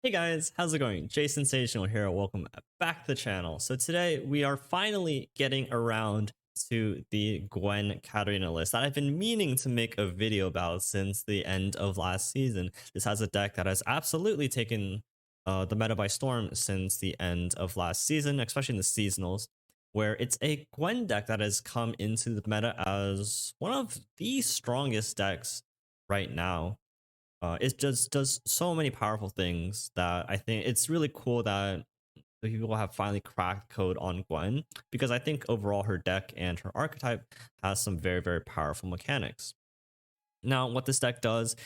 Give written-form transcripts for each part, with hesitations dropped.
Hey guys, how's it going? Jason Sensational here. Welcome back to the channel. So today we are finally getting around to the GWEN Katarina list that I've been meaning to make a video about since the end of last season. This has a deck that has absolutely taken the meta by storm since the end of last season, especially in the seasonals, where it's a GWEN deck that has come into the meta as one of the strongest decks right now. It just does so many powerful things that I think it's really cool that the people have finally cracked code on GWEN, because I think overall her deck and her archetype has some very, very powerful mechanics. Now, what this deck does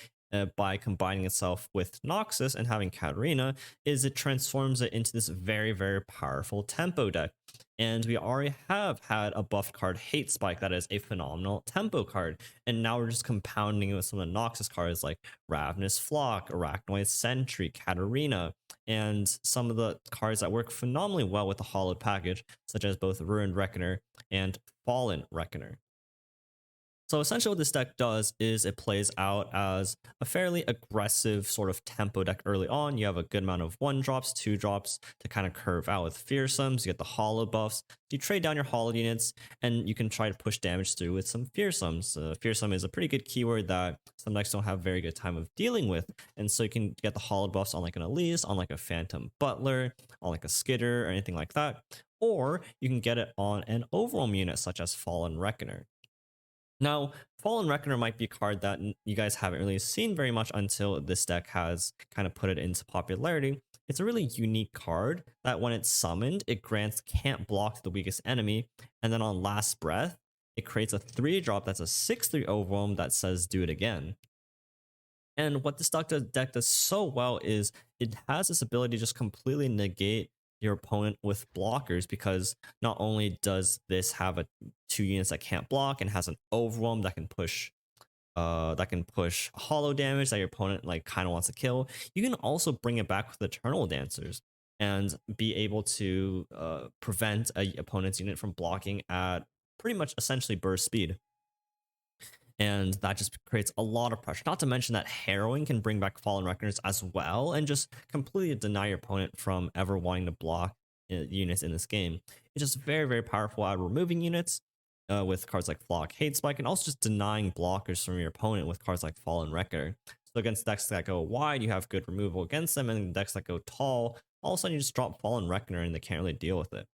by combining itself with Noxus and having Katarina is it transforms it into this very, very powerful tempo deck. And we already have had a buff card, Hate Spike, that is a phenomenal tempo card. And now we're just compounding it with some of the Noxus cards like Ravenous Flock, Arachnoid Sentry, Katarina, and some of the cards that work phenomenally well with the Hollowed package, such as both Ruined Reckoner and Fallen Reckoner. So essentially what this deck does is it plays out as a fairly aggressive sort of tempo deck early on. You have a good amount of 1-drops, 2-drops to kind of curve out with fearsomes. You get the hollow buffs. You trade down your hollow units and you can try to push damage through with some fearsomes. Fearsome is a pretty good keyword that some decks don't have very good time of dealing with. And so you can get the hollow buffs on like an Elise, on like a Phantom Butler, on like a Skitter or anything like that. Or you can get it on an overwhelm unit such as Fallen Reckoner. Now, Fallen Reckoner might be a card that you guys haven't really seen very much until this deck has kind of put it into popularity. It's a really unique card that when it's summoned, it grants can't block the weakest enemy, and then on last breath, it creates a 3-drop that's a 6/3 overwhelm that says do it again. And what this deck does so well is it has this ability to just completely negate your opponent with blockers, because not only does this have 2 units that can't block and has an overwhelm that can push hollow damage that your opponent like kind of wants to kill, you can also bring it back with Eternal Dancers and be able to prevent a opponent's unit from blocking at pretty much essentially burst speed. And that just creates a lot of pressure. Not to mention that Harrowing can bring back Fallen Reckoners as well and just completely deny your opponent from ever wanting to block units in this game. It's just very, very powerful at removing units with cards like Flock, Hate Spike, and also just denying blockers from your opponent with cards like Fallen Reckoner. So against decks that go wide, you have good removal against them, and decks that go tall, all of a sudden you just drop Fallen Reckoner and they can't really deal with it.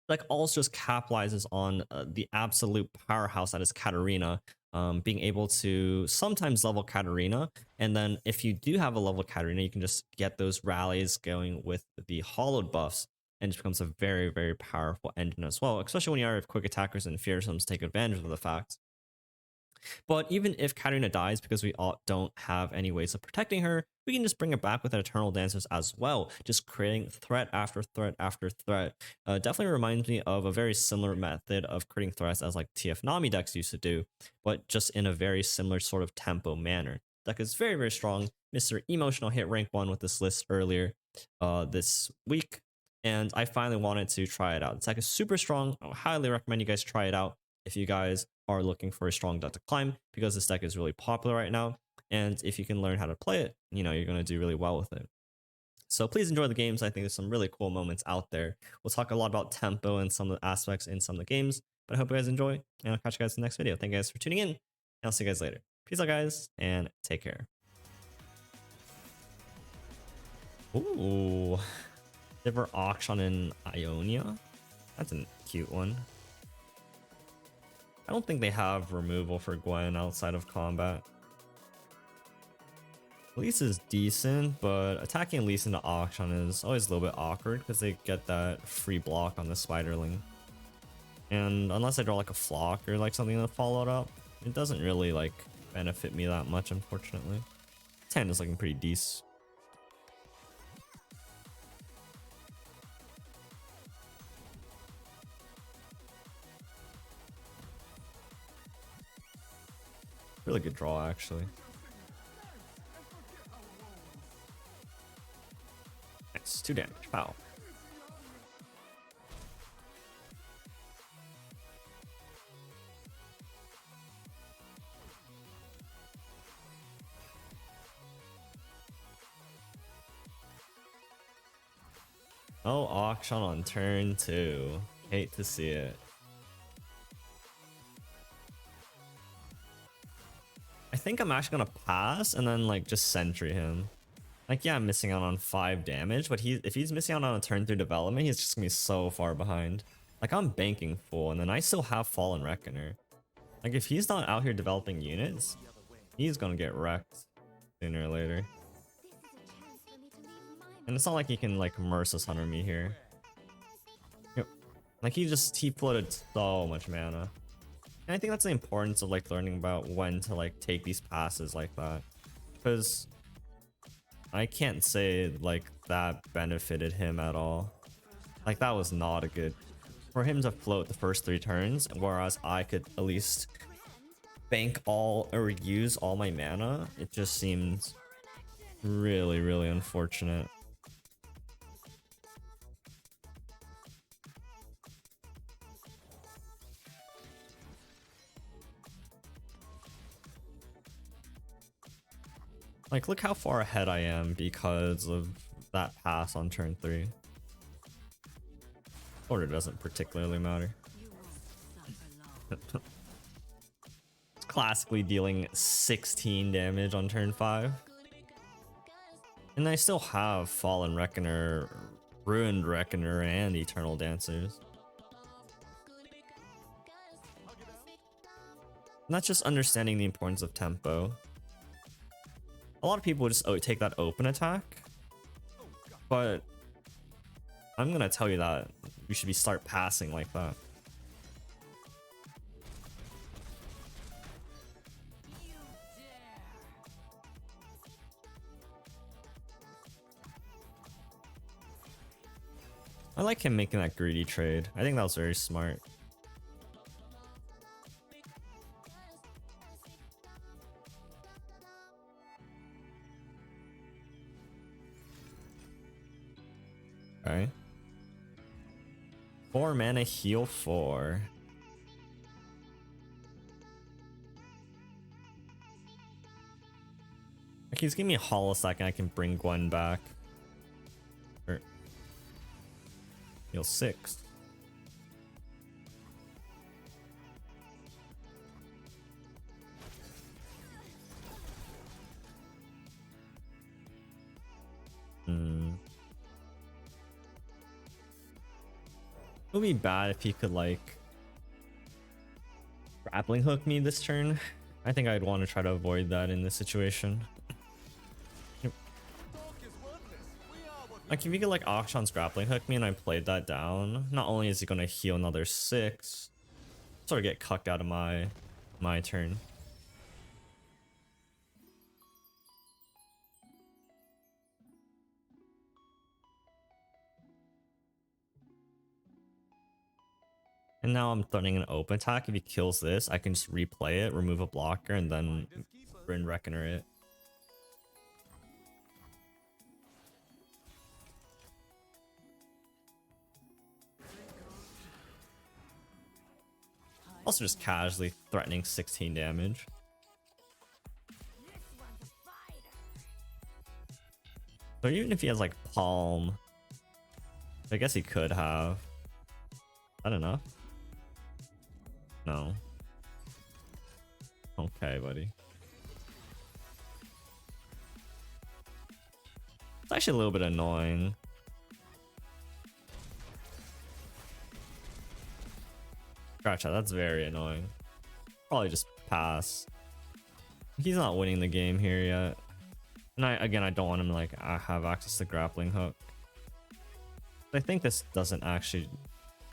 Like also just capitalizes on the absolute powerhouse that is Katarina, being able to sometimes level Katarina, and then if you do have a level Katarina, you can just get those rallies going with the hollowed buffs, and it becomes a very, very powerful engine as well, especially when you have quick attackers and fearsomes take advantage of the fact. But even if Katarina dies because we don't have any ways of protecting her, we can just bring it back with Eternal Dancers as well, just creating threat after threat after threat. Definitely reminds me of a very similar method of creating threats as like TF Nami decks used to do, but just in a very similar sort of tempo manner. Deck is very, very strong. Mr. Emotional hit rank 1 with this list earlier this week, and I finally wanted to try it out. This deck is super strong. I highly recommend you guys try it out if you guys are looking for a strong deck to climb, because this deck is really popular right now. And if you can learn how to play it, you know, you're going to do really well with it. So please enjoy the games. I think there's some really cool moments out there. We'll talk a lot about tempo and some of the aspects in some of the games, but I hope you guys enjoy, and I'll catch you guys in the next video. Thank you guys for tuning in, and I'll see you guys later. Peace out, guys, and take care. Ooh, Sivir Akshan in Ionia. That's a cute one. I don't think they have removal for GWEN outside of combat. Elise is decent, but attacking Elise into Akshan is always a little bit awkward because they get that free block on the Spiderling. And unless I draw like a Flock or like something to follow it up, it doesn't really like benefit me that much, unfortunately. 10 is looking pretty decent. Really good draw, actually. Nice, 2 damage. Wow. Oh, Akshan on turn 2. Hate to see it. I think I'm actually gonna pass and then like just sentry him. Like, yeah, I'm missing out on 5 damage, but if he's missing out on a turn 3 development, he's just gonna be so far behind. Like, I'm banking full, and then I still have Fallen Reckoner. Like, if he's not out here developing units, he's gonna get wrecked sooner or later. And it's not like he can like Merciless Hunter me here. Yep. Like he floated so much mana. And I think that's the importance of like learning about when to like take these passes like that. Because I can't say like that benefited him at all. Like that was not a good for him to float the first 3 turns, whereas I could at least bank all or use all my mana. It just seems really, really unfortunate. Like, look how far ahead I am because of that pass on turn 3. Order doesn't particularly matter. It's classically dealing 16 damage on turn 5. And I still have Fallen Reckoner, Ruined Reckoner, and Eternal Dancers. Not just understanding the importance of tempo. A lot of people just take that open attack, but I'm gonna tell you that you should start passing like that. I like him making that greedy trade. I think that was very smart. Okay. 4 mana, heal 4. Like he's giving me a hollow second, I can bring Gwen back. Or heal 6. It would be bad if he could like grappling hook me this turn. I think I'd want to try to avoid that in this situation. Like if you could like Akshan's grappling hook me and I played that down, not only is he gonna heal another 6, sort of get cucked out of my turn. And now I'm threatening an open attack. If he kills this, I can just replay it, remove a blocker, and then Ruin Reckoner it. Also just casually threatening 16 damage. So even if he has like Palm, I guess he could have. Is that enough? No. Okay, buddy. It's actually a little bit annoying. Gotcha, that's very annoying. Probably just pass. He's not winning the game here yet. And I don't want him to like have access to grappling hook. I think this doesn't actually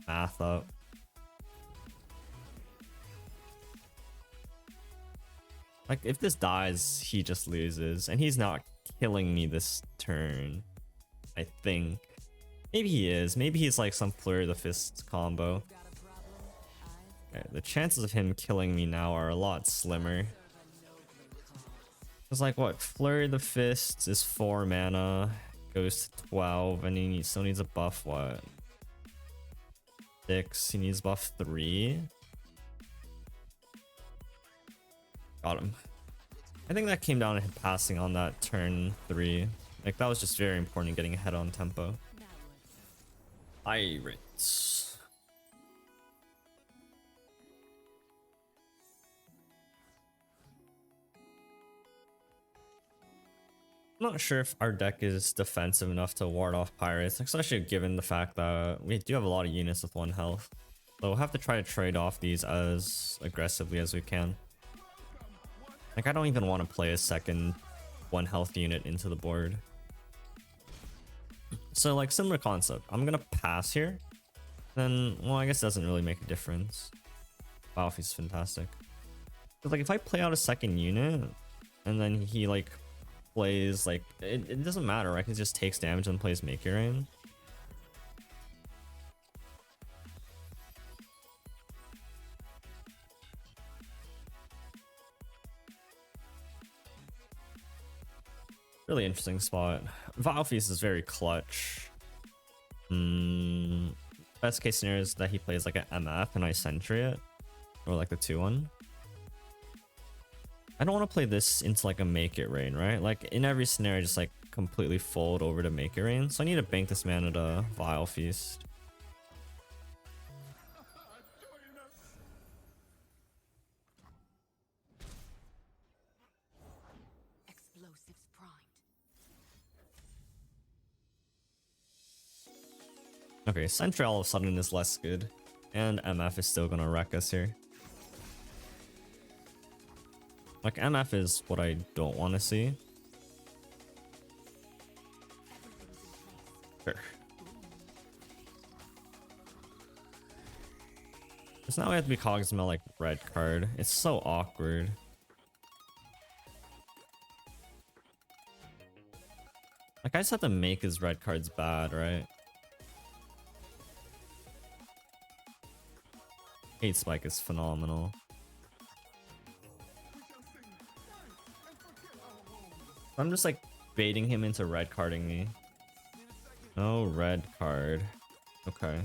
math up. Like if this dies, he just loses, and he's not killing me this turn. I think. Maybe he is. Maybe he's like some Flurry of the Fists combo. Okay, the chances of him killing me now are a lot slimmer. It's like what? Flurry of the Fists is 4 mana, goes to 12, and he still needs a buff. What? 6. He needs buff 3. Got him. I think that came down to him passing on that turn 3. Like that was just very important, getting ahead on tempo. Pirates. I'm not sure if our deck is defensive enough to ward off pirates, especially given the fact that we do have a lot of units with 1 health. So we'll have to try to trade off these as aggressively as we can. Like, I don't even want to play a second 1 health unit into the board. So like, similar concept. I'm gonna pass here. Then, well, I guess it doesn't really make a difference. Wow, he's fantastic. But like, if I play out a second unit, and then he like plays like, it doesn't matter, right? He just takes damage and plays Make It Rain. Really interesting spot. Vile Feast is very clutch. Best case scenario is that he plays like an MF and I Sentry it. Or like the 2-1. I don't want to play this into like a Make It Rain, right? Like in every scenario, just like completely fold over to Make It Rain. So I need to bank this mana to Vile Feast. Explosives primed. Okay, Sentry all of a sudden is less good. And MF is still gonna wreck us here. Like, MF is what I don't want to see. Sure. Because now we have to be cognizant of like red card. It's so awkward. Like, I just have to make his red cards bad, right? Hate Spike is phenomenal. I'm just like baiting him into red carding me. No red card. Okay.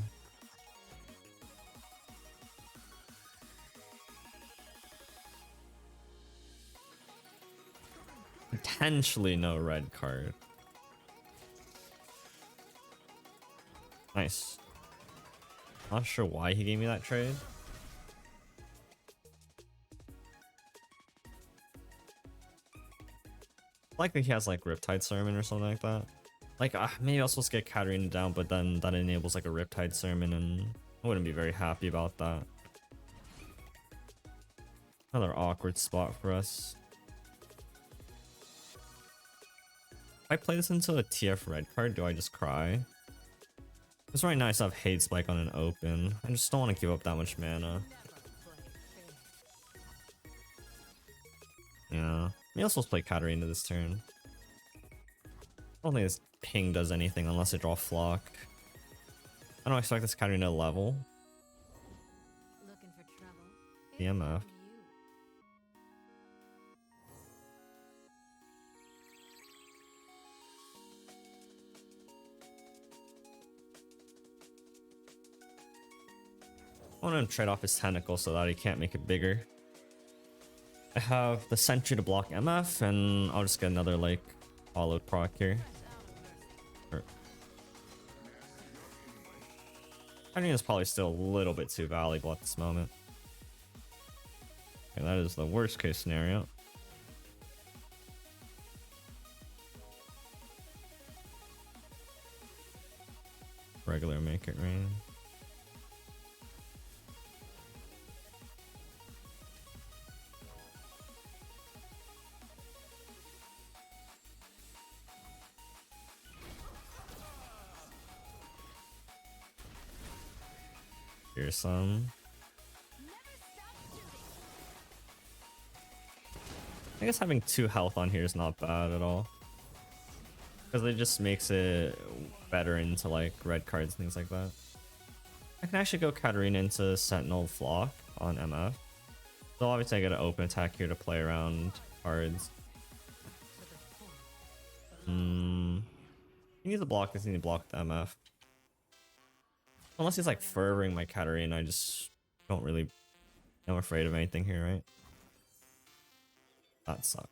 Potentially no red card. Nice. Not sure why he gave me that trade. Likely he has like Riptide Sermon or something like that. Like, maybe I was supposed to get Katarina down, but then that enables like a Riptide Sermon, and I wouldn't be very happy about that. Another awkward spot for us. If I play this into a TF red card, do I just cry? It's right nice to have Hate Spike on an open. I just don't want to give up that much mana. Yeah. Maybe I'm supposed to play Katarina this turn. I don't think this ping does anything unless I draw Flock. I don't expect this Katarina to level. Looking for trouble? EMF. I want to trade off his tentacle so that he can't make it bigger. I have the Sentry to block MF, and I'll just get another like followed proc here. Sure. I think it's probably still a little bit too valuable at this moment. Okay, that is the worst case scenario. Regular Make It Rain. Here's some. I guess having 2 health on here is not bad at all. Because it just makes it better into like red cards and things like that. I can actually go Katarina into Sentinel Flock on MF. So obviously I get an open attack here to play around cards. He needs to block this, he needs to block the MF. Unless he's like furthering my Katarina, I just don't really... I'm afraid of anything here, right? That sucked.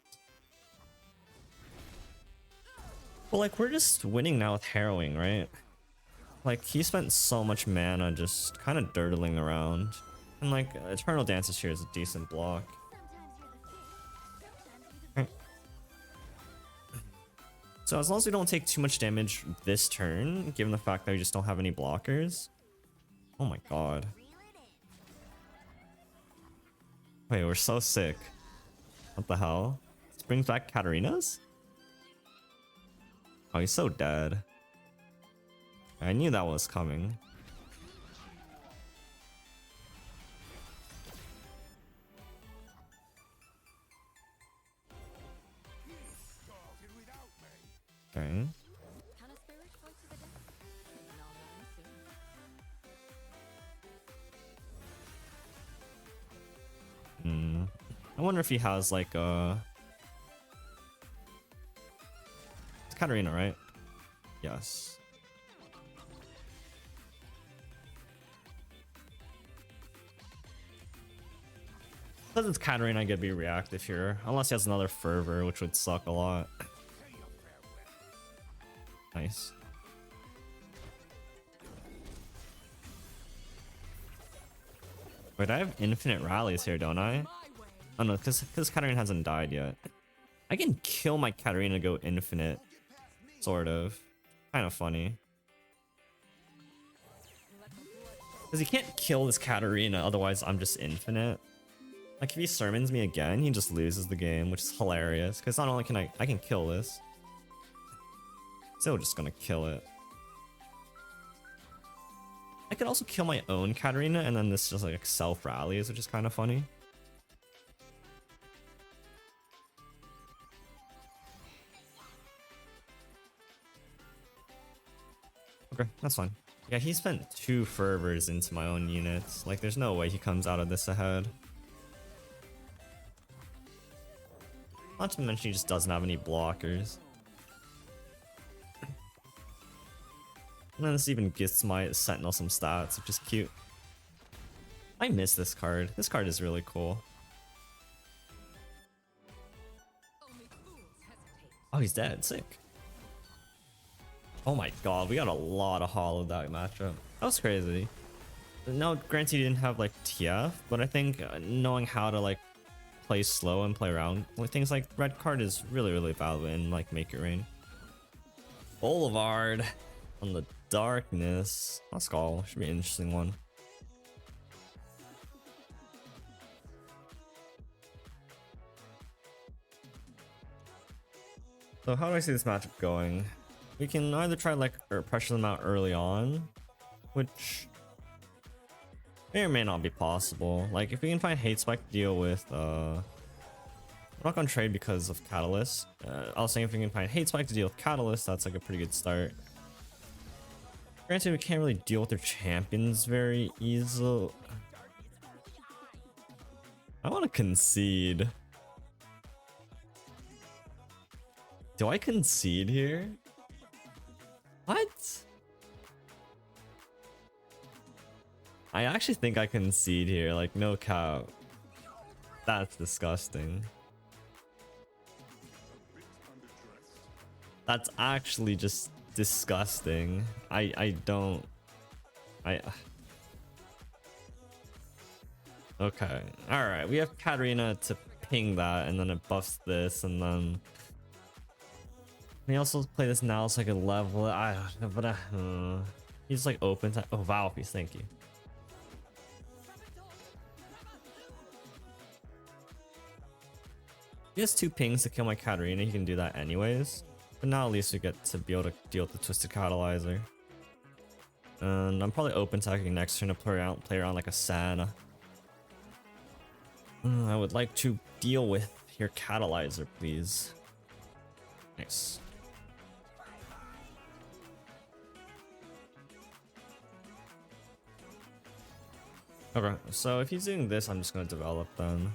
Well, like, we're just winning now with Harrowing, right? Like, he spent so much mana just kind of dirtling around. And like, Eternal Dances here is a decent block. Okay. So as long as we don't take too much damage this turn, given the fact that we just don't have any blockers. Oh my god. Wait, we're so sick. What the hell? This brings back Katarina's? Oh, he's so dead. I knew that was coming. Okay. I wonder if he has like a... It's Katarina, right? Yes. Because it's Katarina, I could be reactive here. Unless he has another Fervor, which would suck a lot. Nice. Wait, I have infinite rallies here, don't I? Oh no, because Katarina hasn't died yet. I can kill my Katarina, go infinite. Sort of. Kind of funny. Because he can't kill this Katarina, otherwise I'm just infinite. Like if he summons me again, he just loses the game, which is hilarious. Because not only can I can kill this. Still just gonna kill it. I could also kill my own Katarina and then this just like self rallies, which is kind of funny. Okay, that's fine. Yeah, he spent 2 fervors into my own units. Like there's no way he comes out of this ahead. Not to mention he just doesn't have any blockers. And then this even gets my Sentinel some stats, which is cute. I miss this card. This card is really cool. Oh, he's dead. Sick. Oh my god, we got a lot of hollow that matchup. That was crazy. No, granted he didn't have like TF, but I think knowing how to like play slow and play around with things like red card is really valuable in like Make It Rain. Boulevard on the darkness. Let's go. Should be an interesting one. So how do I see this matchup going? We can either try like or pressure them out early on, which may or may not be possible. Like if we can find hate spike to deal with I'm not gonna trade because of Catalyst. I was saying if we can find hate spike to deal with Catalyst, that's like a pretty good start. Granted, we can't really deal with their champions very easily. I want to concede. Do I concede here? What? I actually think I concede here, like no cap. That's disgusting. That's actually just disgusting. I don't. Okay. Alright, we have Katarina to ping that, and then it buffs this, and then we also play this now so I can level it. But he's like open to. Oh, Valpies, thank you. He has 2 pings to kill my Katarina. He can do that anyways. But now at least we get to be able to deal with the Twisted Catalyzer. And I'm probably open attacking next turn to play around like a Sana. I would like to deal with your Catalyzer, please. Nice. Okay, so if he's doing this, I'm just gonna develop then.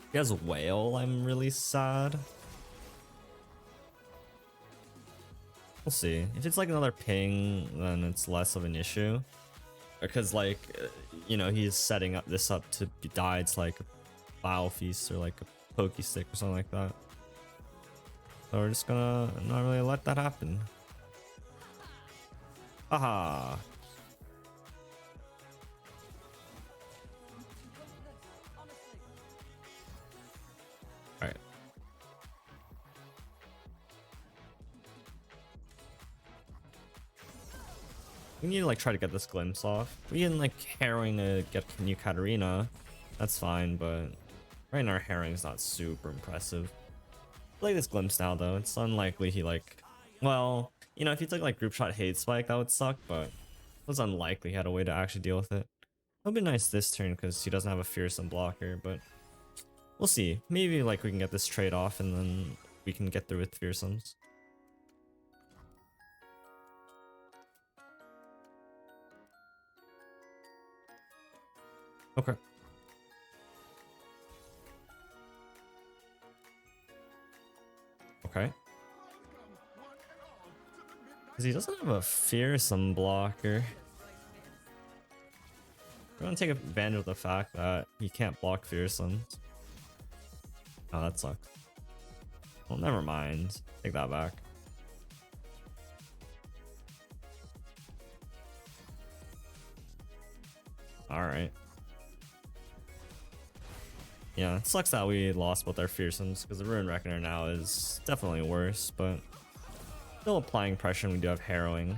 If he has Whale, I'm really sad. We'll see. If it's like another ping, then it's less of an issue. Because like, you know, he's setting up this up to die. It's like a Bile Feast or like a Pokey Stick or something like that. So we're just gonna not really let that happen. Haha. Alright. We need to like try to get this glimpse off. We can like harrowing to get new Katarina. That's fine, but right now our harrowing's not super impressive. Play this glimpse now though. It's unlikely he like, well, you know, if he took like group shot hate spike, that would suck, but it was unlikely he had a way to actually deal with it. It'll be nice this turn because he doesn't have a fearsome blocker, but we'll see. Maybe like we can get this trade off and then we can get through with fearsomes. Okay. Okay. Because he doesn't have a fearsome blocker. We're gonna take advantage of the fact that he can't block fearsomes. Oh, that sucks. Well, never mind. Take that back. Alright. Yeah, it sucks that we lost both our fearsomes because the Rune Reckoner now is definitely worse, but still applying pressure and we do have harrowing.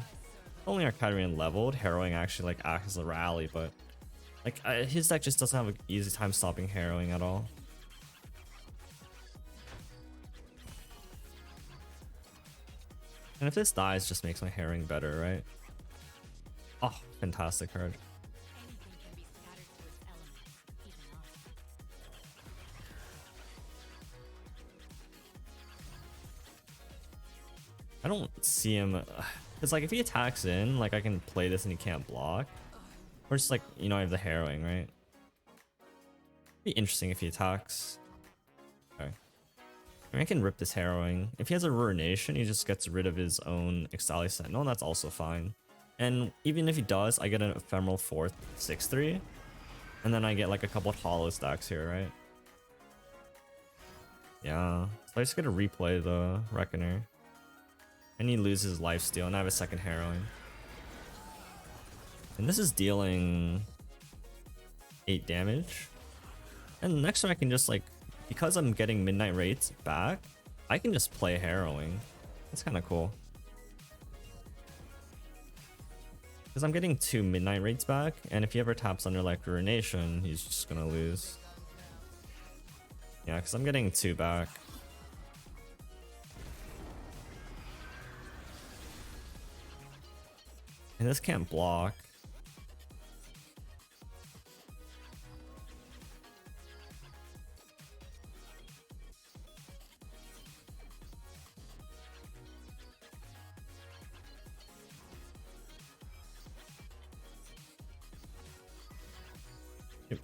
Only our Katarina leveled, harrowing actually like acts as a rally, but like his deck just doesn't have an easy time stopping harrowing at all. And if this dies, just makes my harrowing better, right? Oh, fantastic card. I don't see him. It's like if he attacks in, like I can play this and he can't block. Or just like, you know, I have the harrowing, right? Be interesting if he attacks. Okay. I mean, I can rip this harrowing. If he has a ruination, he just gets rid of his own Extali Sentinel, and that's also fine. And even if he does, I get an ephemeral 4th 6/3. And then I get like a couple of hollow stacks here, right? Yeah. So I just gotta replay the Reckoner. And he loses lifesteal, and I have a second harrowing. And this is dealing 8 damage. And next turn I can just like, because I'm getting Midnight Rates back, I can just play harrowing. That's kind of cool. Because I'm getting 2 Midnight Rates back, and if he ever taps under like Ruination, he's just gonna lose. Yeah, because I'm getting 2 back. And this can't block. Yep.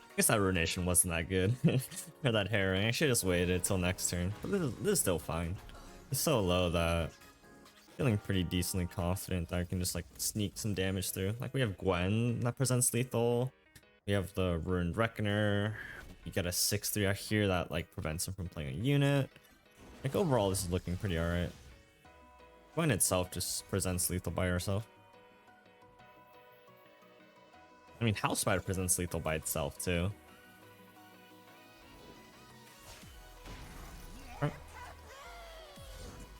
I guess that Ruination wasn't that good. Or that harrowing. I should just waited till next turn. But this is still fine. It's so low that I'm feeling pretty decently confident that I can just like sneak some damage through. Like we have Gwen that presents lethal. We have the Ruined Reckoner. You get a 6/3 out here that like prevents him from playing a unit. Like overall this is looking pretty alright. Gwen itself just presents lethal by herself. I mean, House Spider presents lethal by itself too.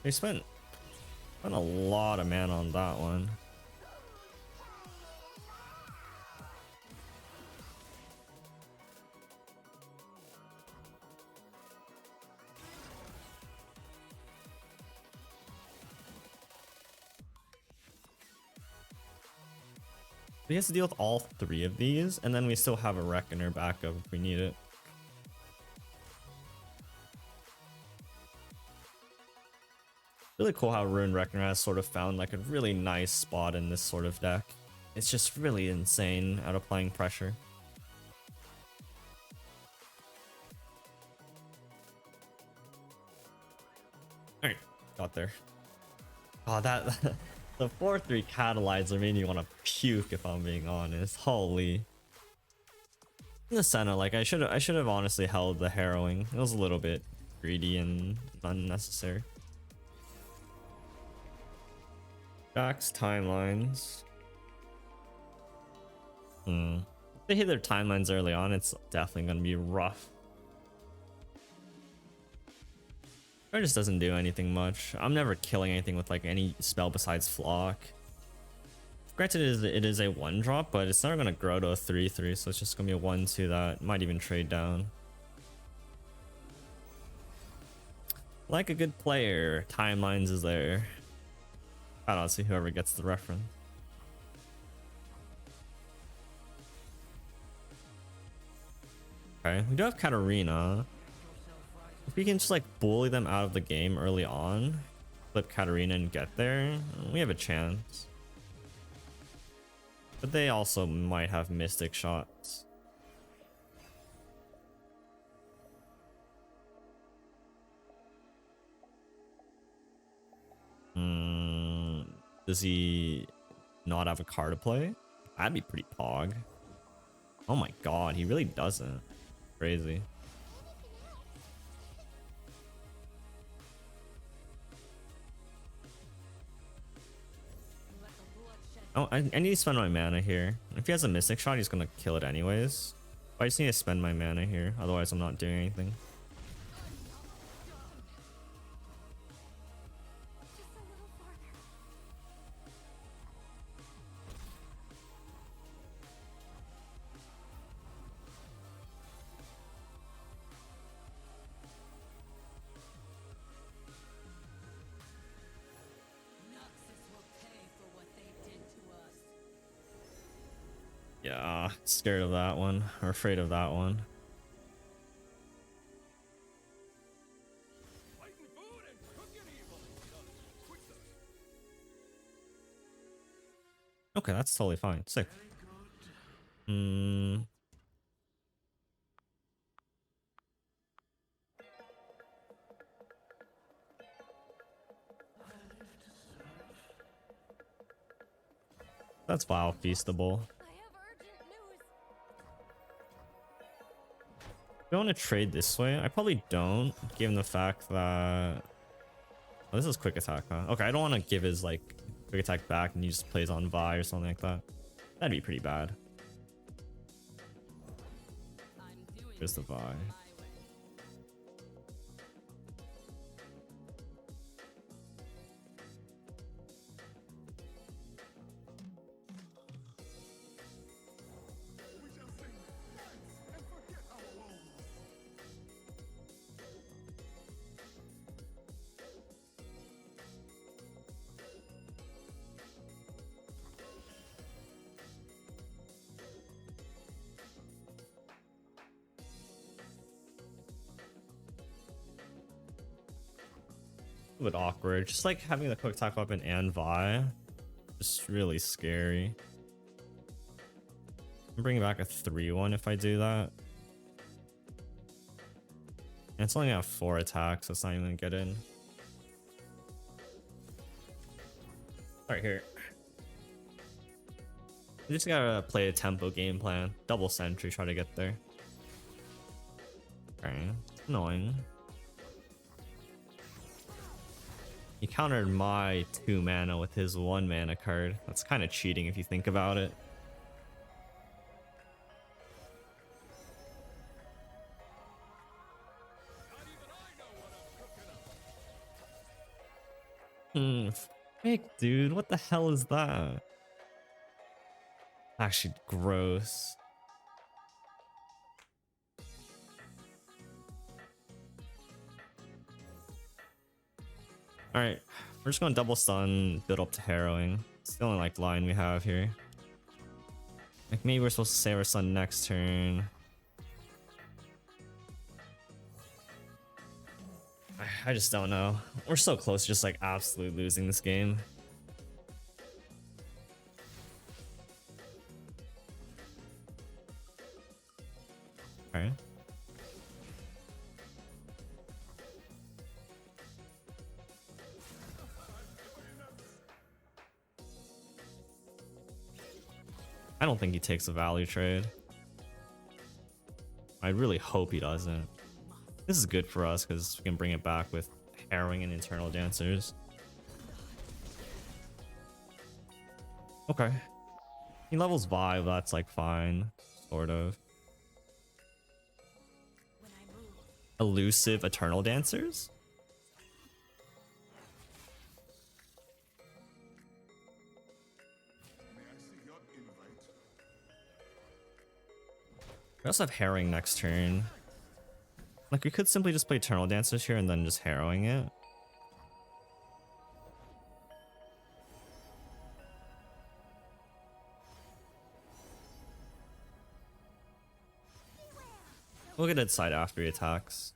They spent a lot of mana on that one. He has to deal with all 3 of these, and then we still have a Reckoner backup if we need it. Really cool how Ruined Reckoner has sort of found like a really nice spot in this sort of deck. It's just really insane out applying pressure. Alright, got there. Oh, that the 4-3 catalyzer made me want to puke if I'm being honest. Holy. In the center, like I should have honestly held the harrowing. It was a little bit greedy and unnecessary. Jax Timelines. If they hit their timelines early on, it's definitely gonna be rough. It just doesn't do anything much. I'm never killing anything with like any spell besides Flock. Granted, it is a 1-drop, but it's never gonna grow to a 3-3, so it's just gonna be a 1-2 that might even trade down. Like a good player, Timelines is there. I don't see whoever gets the reference. Okay, we do have Katarina. If we can just like bully them out of the game early on, flip Katarina and get there, we have a chance. But they also might have Mystic shots. Does he not have a card to play? That'd be pretty pog. Oh my god, he really doesn't. Crazy. Oh, I need to spend my mana here. If he has a Mystic shot, he's gonna kill it anyways. But I just need to spend my mana here, otherwise I'm not doing anything. Yeah, scared of that one, or afraid of that one. Okay, that's totally fine. Sick. That's vile feastable. Do I want to trade this way? I probably don't, given the fact that... Oh, this is quick attack, huh? Okay, I don't want to give his, like, quick attack back and he just plays on Vi or something like that. That'd be pretty bad. Here's the Vi. A bit awkward. Just like having the quick attack weapon and Vi, just really scary. I'm bringing back a 3-1 if I do that. And it's only got 4 attacks, so it's not even gonna get in. Alright, here. You just gotta play a tempo game plan. Double sentry, try to get there. Okay, annoying. He countered my 2 mana with his 1 mana card. That's kind of cheating if you think about it. Fake, dude. What the hell is that? Actually, gross. Alright, we're just gonna double stun, build up to harrowing. It's the only like line we have here. Like maybe we're supposed to save our stun next turn. I just don't know. We're so close to just like absolutely losing this game. I don't think he takes a value trade. I really hope he doesn't. This is good for us because we can bring it back with Harrowing and Eternal Dancers. Okay. He levels 5, that's like fine. Sort of. When I move, Elusive Eternal Dancers? We also have Harrowing next turn. Like, we could simply just play Eternal Dancers here and then just Harrowing it. We'll get inside after he attacks.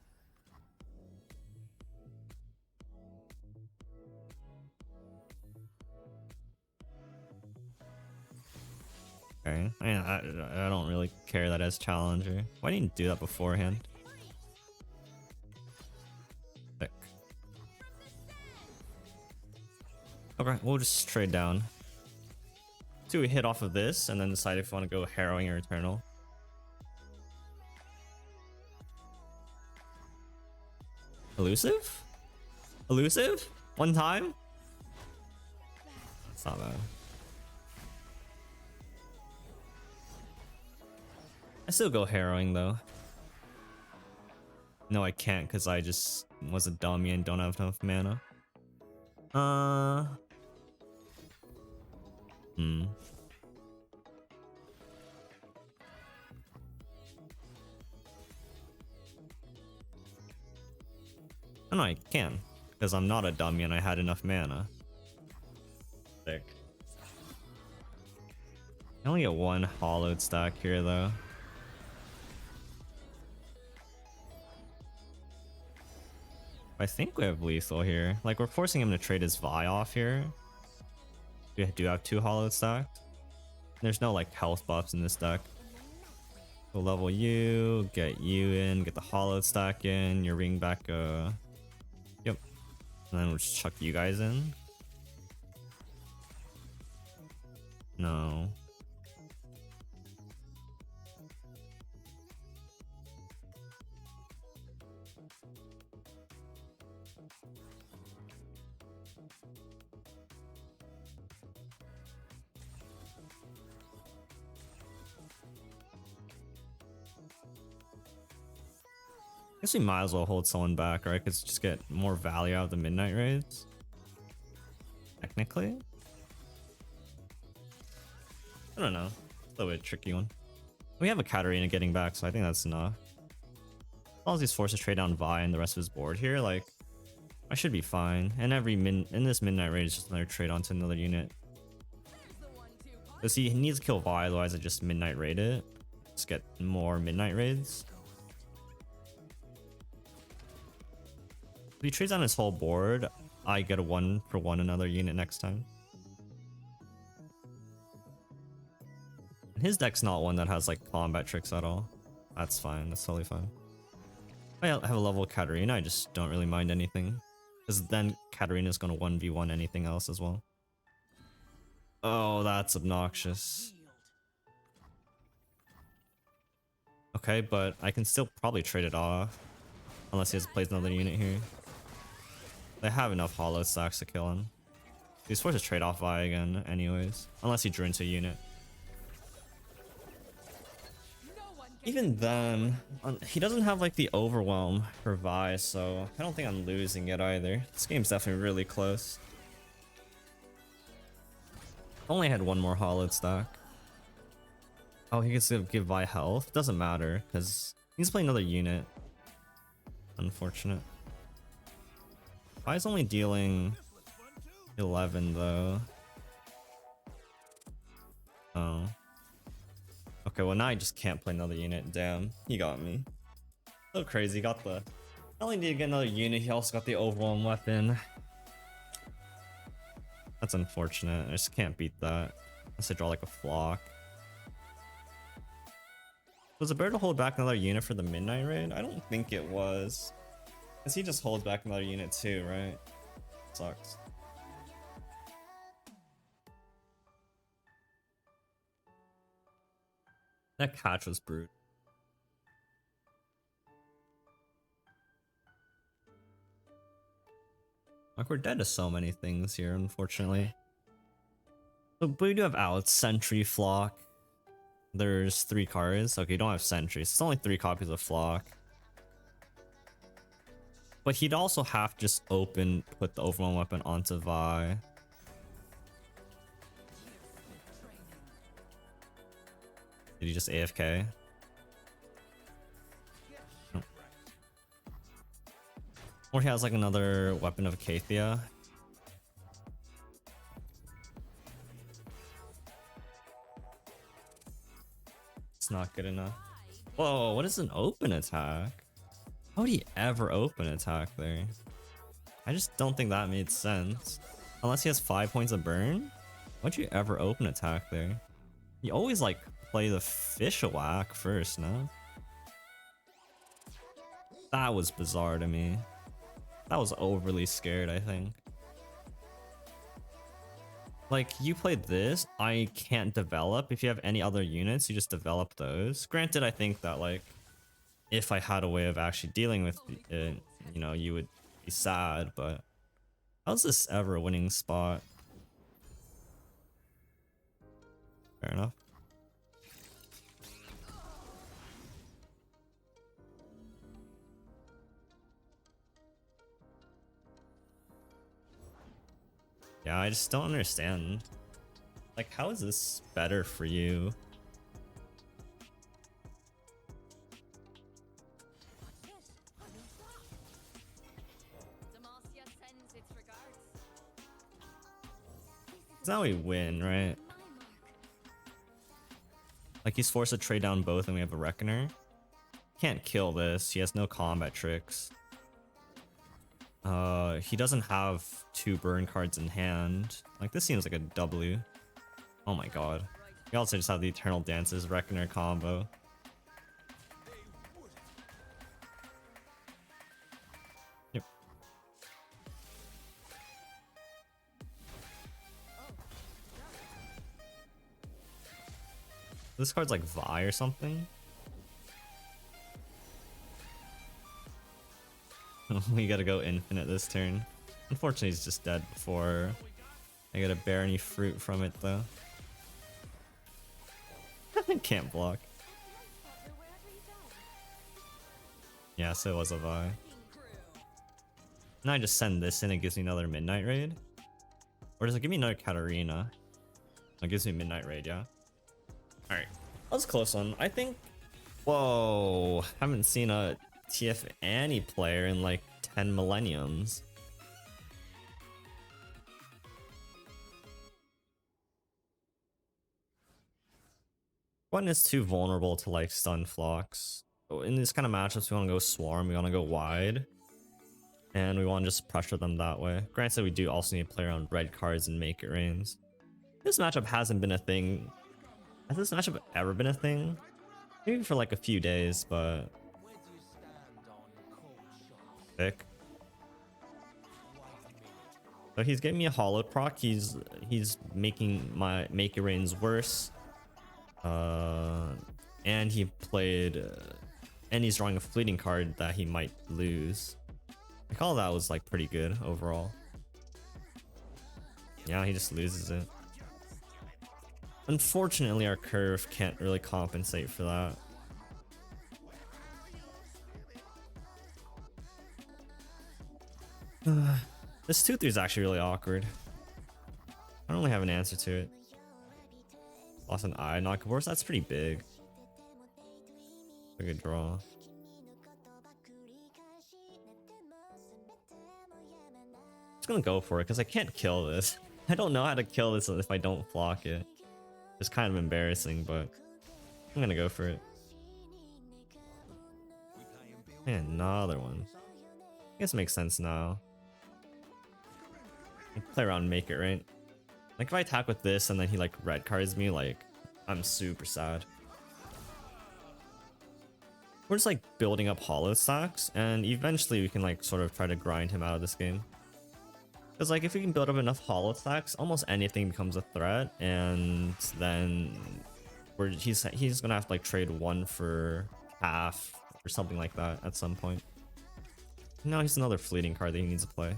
Okay. I don't really care that as challenger. Why didn't you do that beforehand? Thick. Okay, we'll just trade down. So we hit off of this and then decide if we want to go Harrowing or Eternal. Elusive? Elusive? One time? It's not bad. I still go Harrowing though. No, I can't because I just was a dummy and don't have enough mana. Oh, no, I can because I'm not a dummy and I had enough mana. Sick. I only get one hollowed stack here though. I think we have lethal here. Like, we're forcing him to trade his Vi off here. We do have 2 hollowed stacked. There's no like health buffs in this deck. We'll level you, get you in, get the hollowed stack in, your ring back yep. And then we'll just chuck you guys in. No. Guess we might as well hold someone back, right? Because just get more value out of the midnight raids. Technically. I don't know. It's a little bit tricky one. We have a Katarina getting back, so I think that's enough. As long as he's forced to trade down Vi and the rest of his board here, like, I should be fine. And in this midnight raid is just another trade onto another unit. Because he needs to kill Vi, otherwise I just midnight raid it. Just get more midnight raids. If he trades on his whole board, I get a 1-for-1 another unit next time. And his deck's not one that has like combat tricks at all. That's fine, that's totally fine. I have a level Katarina, I just don't really mind anything. Because then Katarina's gonna 1v1 anything else as well. Oh, that's obnoxious. Okay, but I can still probably trade it off. Unless he has to place another unit here. They have enough hollow stacks to kill him. He's forced to trade off Vi again anyways. Unless he drew into a unit. Even then, he doesn't have like the overwhelm for Vi, so I don't think I'm losing it either. This game's definitely really close. Only had one more hollowed stack. Oh, he can still give Vi health? Doesn't matter, because he needs to play another unit. Unfortunate. Vi's only dealing 11 though. Oh. Okay, well now I just can't play another unit. Damn, he got me. So crazy, got the... Not only did he get another unit, he also got the overwhelm weapon. That's unfortunate, I just can't beat that. Unless I draw like a flock. Was it better to hold back another unit for the midnight raid? I don't think it was. Because he just holds back another unit too, right? Sucks. That catch was brute. Like, we're dead to so many things here, unfortunately. But we do have outs, Sentry, Flock. There's 3 cards. Okay, you don't have Sentries. It's only 3 copies of Flock. But he'd also have to just put the Overwhelm Weapon onto Vi. Did he just AFK? No. Or he has like another Weapon of Acathia. It's not good enough. Whoa, what is an open attack? How would he ever open attack there? I just don't think that made sense. Unless he has 5 points of burn? Why'd you ever open attack there? You always like play the fish a whack first, no? That was bizarre to me. That was overly scared, I think. Like, you played this, I can't develop. If you have any other units, you just develop those. Granted, I think that, like, if I had a way of actually dealing with it, you know, you would be sad, but how's this ever a winning spot? Fair enough. Yeah, I just don't understand. Like, how is this better for you? Now we win, right? Like, he's forced to trade down both and we have a Reckoner. Can't kill this. He has no combat tricks. He doesn't have 2 burn cards in hand. Like, this seems like a W. Oh my god. We also just have the Eternal Dances Reckoner combo. Yep. This card's like Vi or something. We gotta go infinite this turn. Unfortunately, he's just dead before I gotta bear any fruit from it, though. Can't block. Yeah, so it was a Vi. Now I just send this in, it gives me another Midnight Raid? Or does it give me another Katarina? It gives me Midnight Raid, yeah. Alright, that was a close one. I think... Whoa, haven't seen a TF Annie player in like 10 millenniums. One is too vulnerable to like stun flocks. In these kind of matchups, we want to go swarm, we want to go wide. And we want to just pressure them that way. Granted, we do also need to play around red cards and make it rains. This matchup hasn't been a thing. Has this matchup ever been a thing? Maybe for like a few days, but... Thick. So he's getting me a hollow proc. He's making my make it rains worse. And he played, and he's drawing a fleeting card that he might lose. Like, all that was like pretty good overall. Yeah, he just loses it. Unfortunately, our curve can't really compensate for that. This 2-3 is actually really awkward. I don't really have an answer to it. Lost an eye, not course. That's pretty big. A good draw. Just gonna go for it because I can't kill this. I don't know how to kill this if I don't flock it. It's kind of embarrassing, but I'm gonna go for it. And another one. I guess it makes sense now. Play around, make it, right? Like, if I attack with this and then he like red cards me, like, I'm super sad. We're just like building up hollow stacks, and eventually we can like sort of try to grind him out of this game. Because like, if we can build up enough hollow stacks, almost anything becomes a threat, and then where he's gonna have to like trade one for half or something like that at some point. Now he's another fleeting card that he needs to play.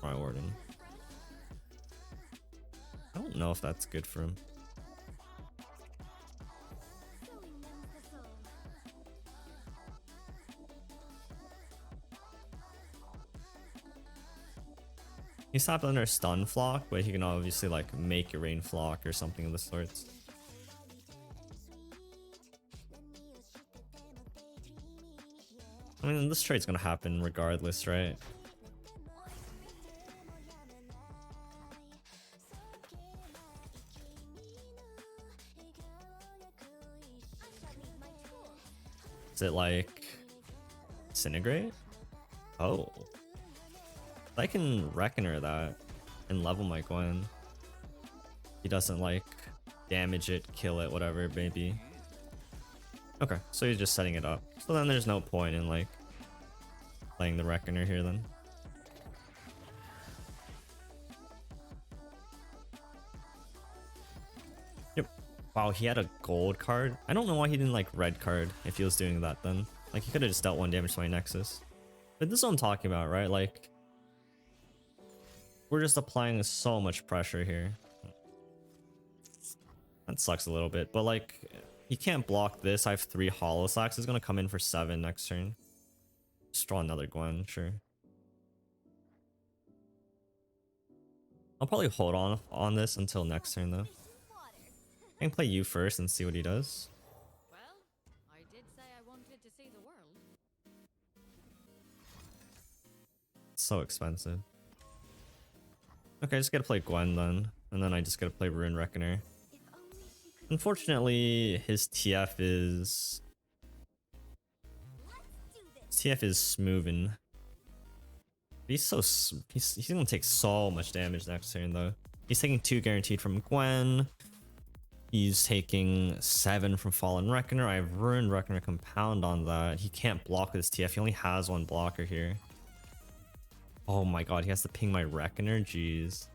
Alright, Warden. I don't know if that's good for him. He's tapped under stun flock, but he can obviously like make a rain flock or something of the sorts. I mean, this trade's gonna happen regardless, right? Is it like Disintegrate? Oh. I can Reckoner that and level my Gwen. He doesn't like damage it, kill it, whatever it may be. Okay, so he's just setting it up. So then there's no point in like playing the Reckoner here then. Yep. Wow, he had a gold card. I don't know why he didn't like red card if he was doing that then. Like he could have just dealt 1 damage to my Nexus. But this is what I'm talking about, right? Like we're just applying so much pressure here. That sucks a little bit, but like he can't block this. I have 3 Hollow Slacks. He's gonna come in for 7 next turn. Just draw another Gwen, sure. I'll probably hold on this until next turn though. I can play you first and see what he does. Well, I did say I wanted to see the world. It's so expensive. Okay, I just gotta play Gwen then, and then I just gotta play Rune Reckoner. Unfortunately, his TF is smoothing. He's gonna take so much damage next turn though. He's taking 2 guaranteed from Gwen. He's taking 7 from Fallen Reckoner. I have Rune Reckoner compound on that. He can't block his TF. He only has 1 blocker here. Oh my god, he has to ping my Reckoner? Jeez.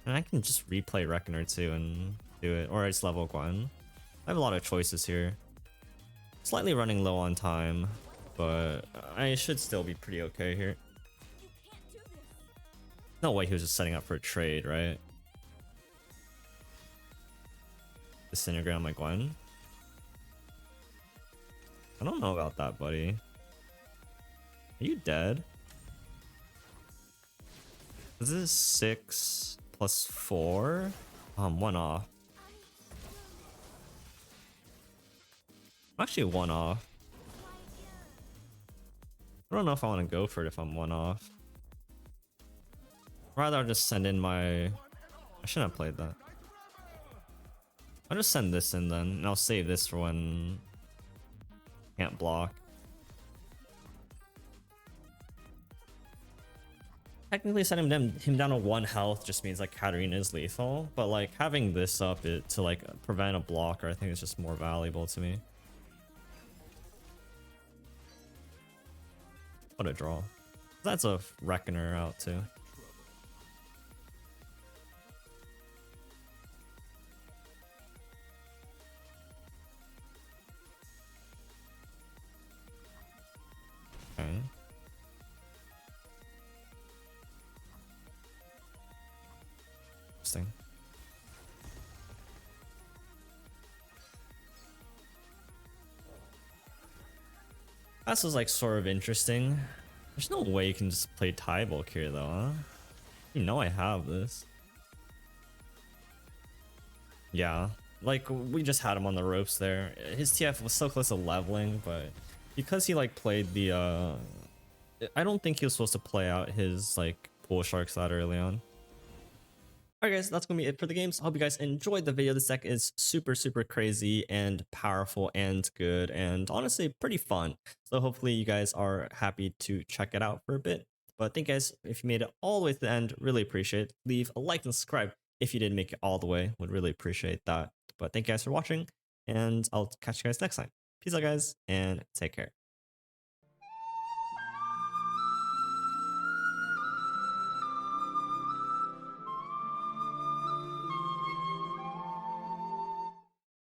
And I can just replay Reckoner too and do it. Or I just level Gwen. I have a lot of choices here. Slightly running low on time, but I should still be pretty okay here. No way he was just setting up for a trade, right? Disintegrate on my Gwen? I don't know about that, buddy. Are you dead? This is 6 plus 4? 1 off. I'm actually 1 off. I don't know if I want to go for it if I'm 1 off. Rather I'll just send in my... I shouldn't have played that. I'll just send this in then, and I'll save this for when I can't block. Technically setting him down to 1 health just means like Katarina is lethal, but like having this up to like prevent a blocker I think is just more valuable to me. What a draw. That's a Reckoner out too. Okay. Interesting. This is like sort of interesting. There's no way you can just play tie bulk here though, huh? You know I have this. Yeah, like we just had him on the ropes there. His TF was so close to leveling, but because he like played the I don't think he was supposed to play out his like pool sharks that early on. Alright guys, that's gonna be it for the games. I hope you guys enjoyed the video. This deck is super crazy and powerful and good and honestly pretty fun. So hopefully you guys are happy to check it out for a bit. But thank you guys if you made it all the way to the end. Really appreciate it. Leave a like and subscribe if you did make it all the way. Would really appreciate that. But thank you guys for watching and I'll catch you guys next time. Peace out guys and take care.